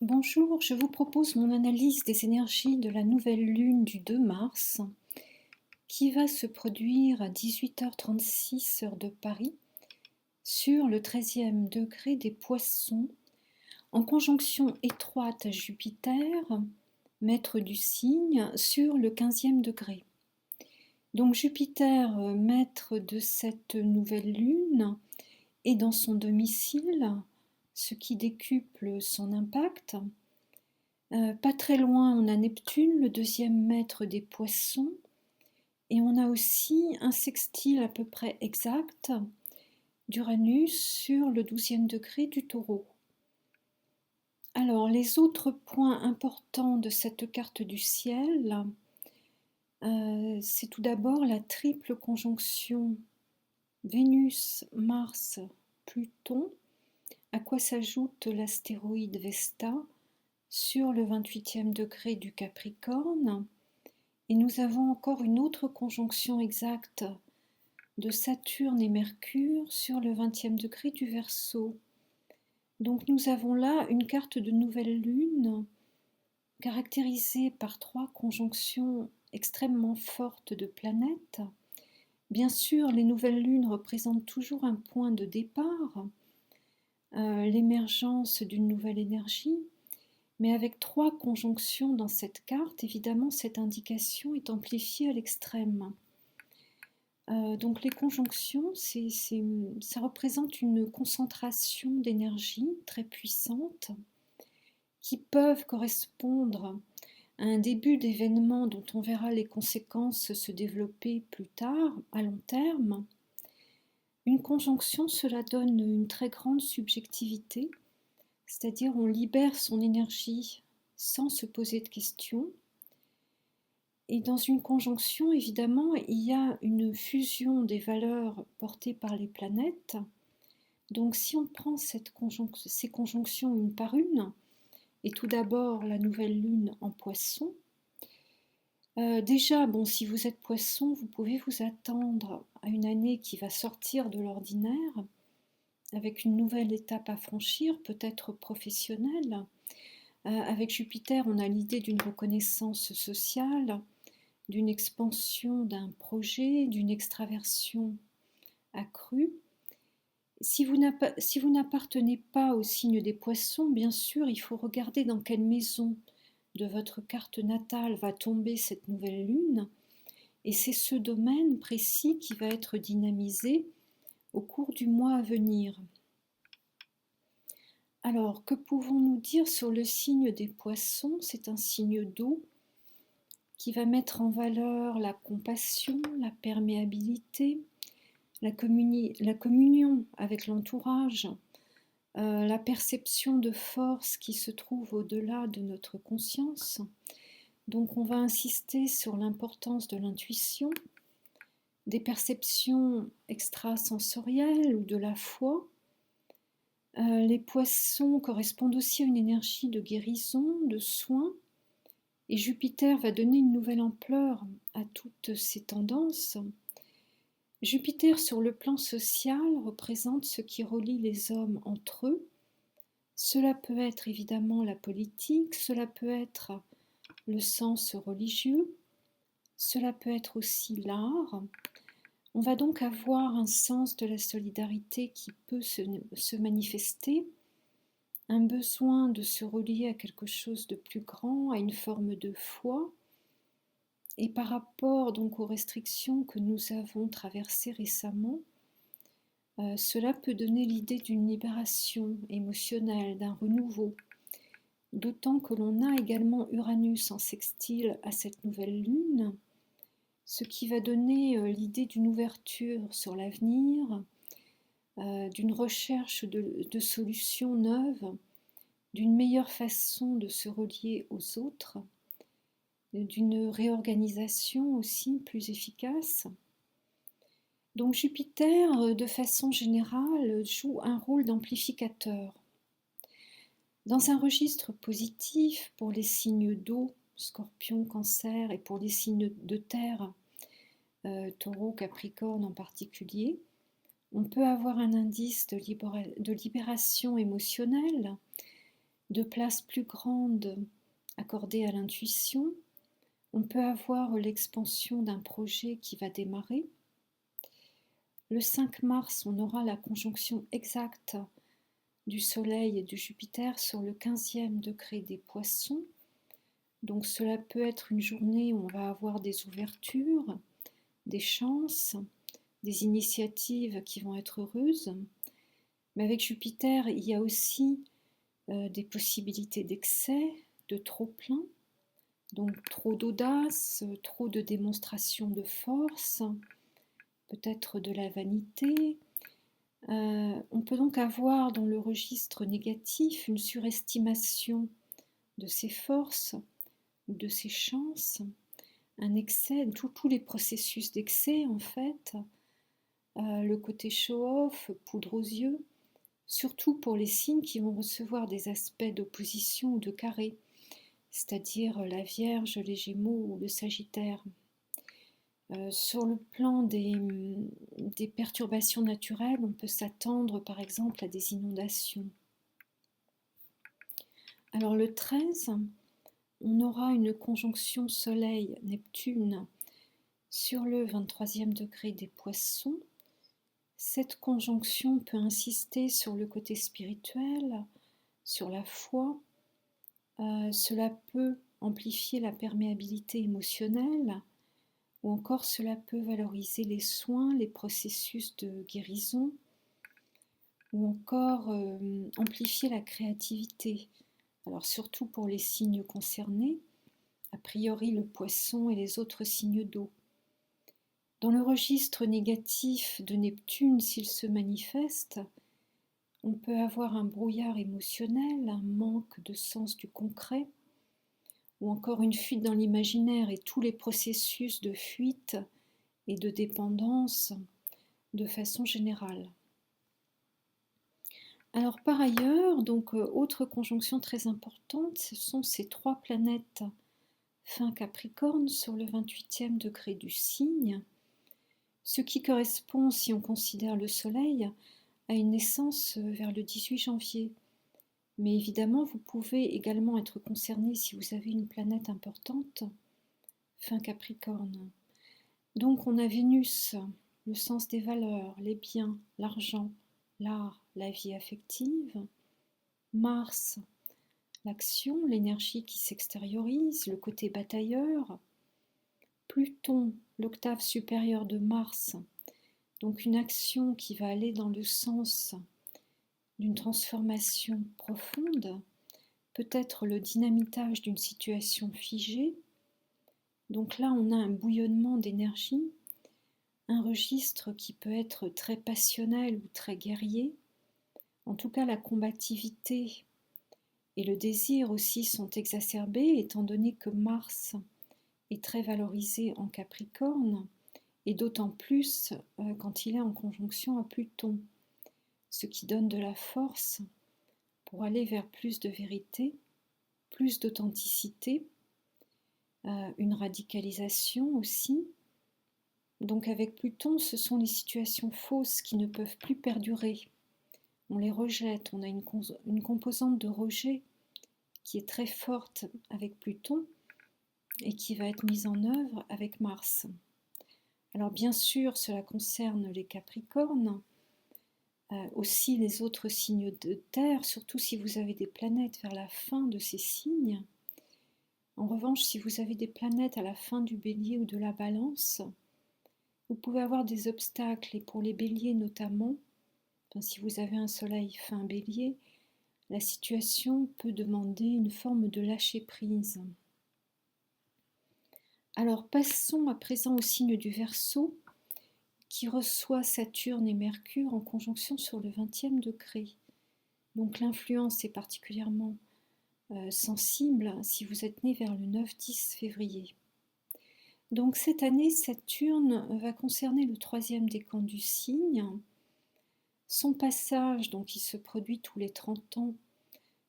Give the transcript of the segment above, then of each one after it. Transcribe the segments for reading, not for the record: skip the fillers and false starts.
Bonjour, je vous propose mon analyse des énergies de la nouvelle lune du 2 mars qui va se produire à 18h36 heure de Paris sur le 13e degré des Poissons en conjonction étroite à Jupiter, maître du signe, sur le 15e degré. Donc Jupiter, maître de cette nouvelle lune, est dans son domicile, ce qui décuple son impact. Pas très loin, on a Neptune, le deuxième maître des Poissons, et on a aussi un sextile à peu près exact d'Uranus sur le 12e degré du Taureau. Alors, les autres points importants de cette carte du ciel, c'est tout d'abord la triple conjonction Vénus, Mars, Pluton, à quoi s'ajoute l'astéroïde Vesta sur le 28e degré du Capricorne. Et nous avons encore une autre conjonction exacte de Saturne et Mercure sur le 20e degré du Verseau. Donc nous avons là une carte de nouvelle lune caractérisée par trois conjonctions extrêmement fortes de planètes. Bien sûr, les nouvelles lunes représentent toujours un point de départ, l'émergence d'une nouvelle énergie, mais avec trois conjonctions dans cette carte, évidemment, cette indication est amplifiée à l'extrême. Donc les conjonctions, ça représente une concentration d'énergie très puissante qui peuvent correspondre à un début d'événement dont on verra les conséquences se développer plus tard, à long terme. Une conjonction, cela donne une très grande subjectivité, c'est-à-dire on libère son énergie sans se poser de questions. Et dans une conjonction, évidemment, il y a une fusion des valeurs portées par les planètes. Donc si on prend ces conjonctions une par une, et tout d'abord la nouvelle lune en Poisson, déjà, bon, si vous êtes Poisson, vous pouvez vous attendre à une année qui va sortir de l'ordinaire, avec une nouvelle étape à franchir, peut-être professionnelle. Avec Jupiter, on a l'idée d'une reconnaissance sociale, d'une expansion d'un projet, d'une extraversion accrue. Si vous n'appartenez pas au signe des Poissons, bien sûr, il faut regarder dans quelle maison de votre carte natale va tomber cette nouvelle lune, et c'est ce domaine précis qui va être dynamisé au cours du mois à venir. Alors, que pouvons-nous dire sur le signe des Poissons? C'est un signe d'eau qui va mettre en valeur la compassion, la perméabilité, la communion avec l'entourage, la perception de force qui se trouve au-delà de notre conscience. Donc on va insister sur l'importance de l'intuition, des perceptions extrasensorielles ou de la foi. Les Poissons correspondent aussi à une énergie de guérison, de soin, et Jupiter va donner une nouvelle ampleur à toutes ces tendances. Jupiter, sur le plan social, représente ce qui relie les hommes entre eux. Cela peut être évidemment la politique, cela peut être le sens religieux, cela peut être aussi l'art. On va donc avoir un sens de la solidarité qui peut se manifester, un besoin de se relier à quelque chose de plus grand, à une forme de foi. Et par rapport donc aux restrictions que nous avons traversées récemment, cela peut donner l'idée d'une libération émotionnelle, d'un renouveau. D'autant que l'on a également Uranus en sextile à cette nouvelle lune, ce qui va donner l'idée d'une ouverture sur l'avenir, d'une recherche de solutions neuves, d'une meilleure façon de se relier aux autres, d'une réorganisation aussi plus efficace. Donc Jupiter, de façon générale, joue un rôle d'amplificateur. Dans un registre positif pour les signes d'eau, Scorpion, Cancer, et pour les signes de terre, Taureau, Capricorne en particulier, on peut avoir un indice de libération émotionnelle, de place plus grande accordée à l'intuition. On peut avoir l'expansion d'un projet qui va démarrer. Le 5 mars, on aura la conjonction exacte du Soleil et de Jupiter sur le 15e degré des Poissons. Donc cela peut être une journée où on va avoir des ouvertures, des chances, des initiatives qui vont être heureuses. Mais avec Jupiter, il y a aussi des possibilités d'excès, de trop-plein, donc trop d'audace, trop de démonstration de force, peut-être de la vanité. On peut donc avoir dans le registre négatif une surestimation de ses forces ou de ses chances, un excès, tous les processus d'excès en fait, le côté show-off, poudre aux yeux, surtout pour les signes qui vont recevoir des aspects d'opposition ou de carré, c'est-à-dire la Vierge, les Gémeaux ou le Sagittaire. Sur le plan des perturbations naturelles, on peut s'attendre par exemple à des inondations. Alors le 13, on aura une conjonction Soleil-Neptune sur le 23e degré des Poissons. Cette conjonction peut insister sur le côté spirituel, sur la foi. Cela peut amplifier la perméabilité émotionnelle, ou encore cela peut valoriser les soins, les processus de guérison, ou encore amplifier la créativité. Alors surtout pour les signes concernés, a priori le Poisson et les autres signes d'eau. Dans le registre négatif de Neptune, s'il se manifeste, on peut avoir un brouillard émotionnel, un manque de sens du concret, ou encore une fuite dans l'imaginaire et tous les processus de fuite et de dépendance de façon générale. Alors par ailleurs, donc autre conjonction très importante, ce sont ces 3 planètes fin Capricorne sur le 28e degré du signe, ce qui correspond, si on considère le Soleil, à une naissance vers le 18 janvier. Mais évidemment, vous pouvez également être concerné si vous avez une planète importante, fin Capricorne. Donc on a Vénus, le sens des valeurs, les biens, l'argent, l'art, la vie affective. Mars, l'action, l'énergie qui s'extériorise, le côté batailleur. Pluton, l'octave supérieure de Mars, donc une action qui va aller dans le sens d'une transformation profonde, peut-être le dynamitage d'une situation figée. Donc là, on a un bouillonnement d'énergie, un registre qui peut être très passionnel ou très guerrier. En tout cas, la combativité et le désir aussi sont exacerbés, étant donné que Mars est très valorisé en Capricorne, et d'autant plus quand il est en conjonction à Pluton, ce qui donne de la force pour aller vers plus de vérité, plus d'authenticité, une radicalisation aussi. Donc avec Pluton, ce sont les situations fausses qui ne peuvent plus perdurer. On les rejette, on a une composante de rejet qui est très forte avec Pluton et qui va être mise en œuvre avec Mars. Alors bien sûr, cela concerne les Capricornes, aussi les autres signes de terre, surtout si vous avez des planètes vers la fin de ces signes. En revanche, si vous avez des planètes à la fin du Bélier ou de la Balance, vous pouvez avoir des obstacles, et pour les Béliers notamment, si vous avez un Soleil fin Bélier, la situation peut demander une forme de lâcher-prise. Alors passons à présent au signe du Verseau, qui reçoit Saturne et Mercure en conjonction sur le 20e degré. Donc l'influence est particulièrement sensible si vous êtes né vers le 9-10 février. Donc cette année, Saturne va concerner le 3e décan du signe. Son passage, donc qui se produit tous les 30 ans,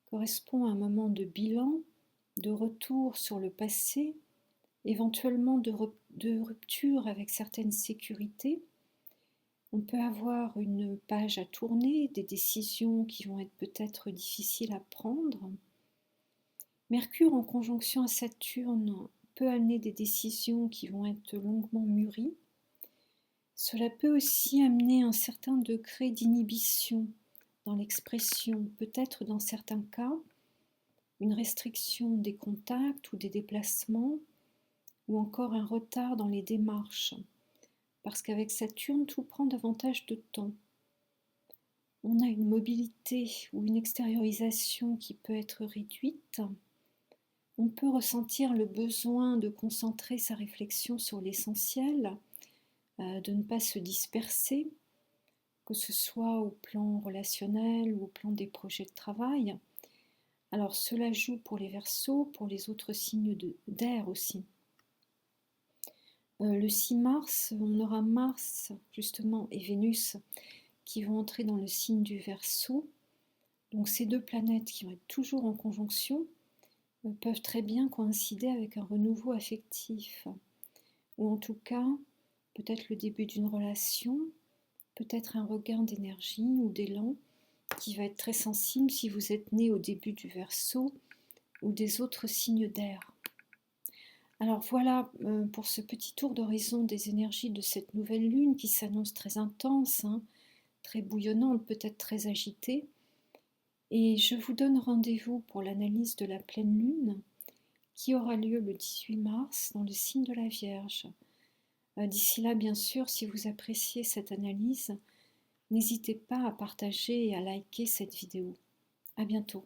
correspond à un moment de bilan, de retour sur le passé, éventuellement de rupture avec certaines sécurités. On peut avoir une page à tourner, des décisions qui vont être peut-être difficiles à prendre. Mercure en conjonction à Saturne peut amener des décisions qui vont être longuement mûries. Cela peut aussi amener un certain degré d'inhibition dans l'expression, peut-être dans certains cas, une restriction des contacts ou des déplacements, ou encore un retard dans les démarches, parce qu'avec Saturne, tout prend davantage de temps. On a une mobilité ou une extériorisation qui peut être réduite. On peut ressentir le besoin de concentrer sa réflexion sur l'essentiel, de ne pas se disperser, que ce soit au plan relationnel ou au plan des projets de travail. Alors cela joue pour les Verseaux, pour les autres signes d'air aussi. Le 6 mars, on aura Mars justement et Vénus qui vont entrer dans le signe du Verseau. Donc ces deux planètes qui vont être toujours en conjonction peuvent très bien coïncider avec un renouveau affectif, ou en tout cas peut-être le début d'une relation, peut-être un regain d'énergie ou d'élan qui va être très sensible si vous êtes né au début du Verseau ou des autres signes d'air. Alors voilà pour ce petit tour d'horizon des énergies de cette nouvelle lune qui s'annonce très intense, très bouillonnante, peut-être très agitée. Et je vous donne rendez-vous pour l'analyse de la pleine lune qui aura lieu le 18 mars dans le signe de la Vierge. D'ici là, bien sûr, si vous appréciez cette analyse, n'hésitez pas à partager et à liker cette vidéo. À bientôt.